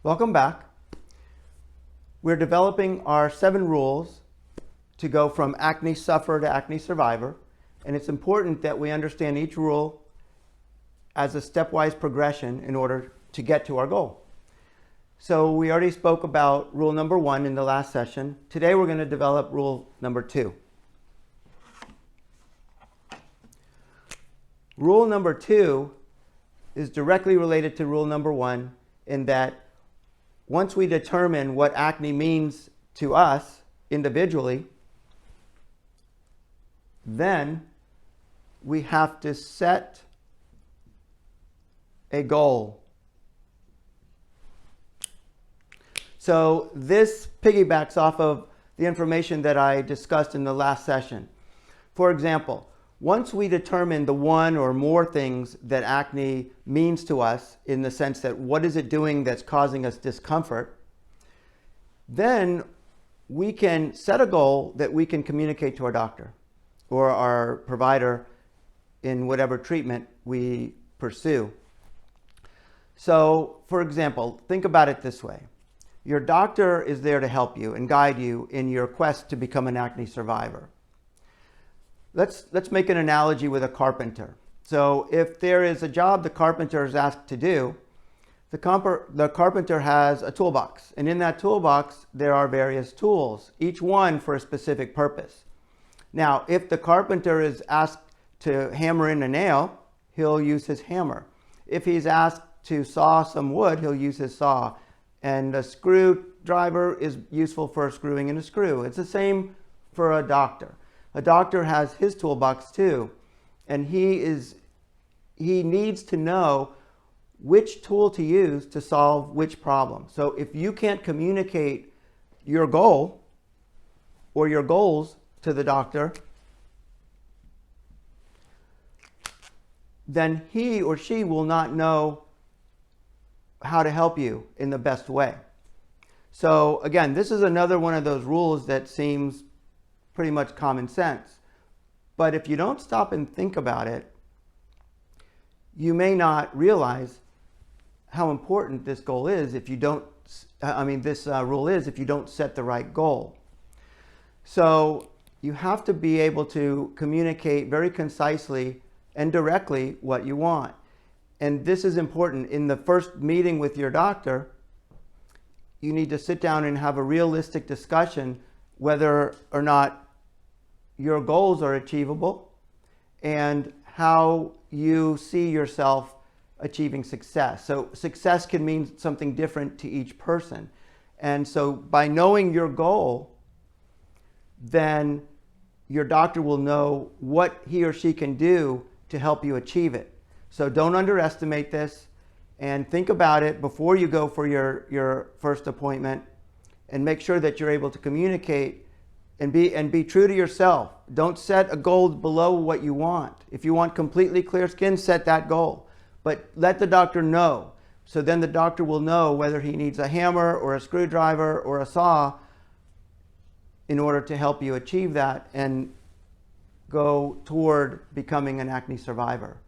Welcome back. We're developing our 7 rules to go from acne sufferer to acne survivor, and it's important that we understand each rule as a stepwise progression in order to get to our goal. So we already spoke about rule number 1 in the last session. Today we're going to develop rule number 2. Rule number 2 is directly related to rule number 1 in that once we determine what acne means to us individually, then we have to set a goal. So this piggybacks off of the information that I discussed in the last session. For example, once we determine the one or more things that acne means to us, in the sense that what is it doing that's causing us discomfort, then we can set a goal that we can communicate to our doctor or our provider in whatever treatment we pursue. So, for example, think about it this way. Your doctor is there to help you and guide you in your quest to become an acne survivor. Let's make an analogy with a carpenter. So if there is a job the carpenter is asked to do, the carpenter has a toolbox. And in that toolbox, there are various tools, each one for a specific purpose. Now, if the carpenter is asked to hammer in a nail, he'll use his hammer. If he's asked to saw some wood, he'll use his saw. And a screwdriver is useful for screwing in a screw. It's the same for a doctor. A doctor has his toolbox too, and he needs to know which tool to use to solve which problem. So if you can't communicate your goal or your goals to the doctor, then he or she will not know how to help you in the best way. So again, this is another one of those rules that seems pretty much common sense. But if you don't stop and think about it, you may not realize how important this goal is if you don't, this rule is if you don't set the right goal. So you have to be able to communicate very concisely and directly what you want. And this is important. In the first meeting with your doctor, you need to sit down and have a realistic discussion whether or not your goals are achievable and how you see yourself achieving success. So success can mean something different to each person. And so by knowing your goal, then your doctor will know what he or she can do to help you achieve it. So don't underestimate this, and think about it before you go for your first appointment, and make sure that you're able to communicate and be true to yourself. Don't set a goal below what you want. If you want completely clear skin, set that goal. But let the doctor know. So then the doctor will know whether he needs a hammer or a screwdriver or a saw in order to help you achieve that and go toward becoming an acne survivor.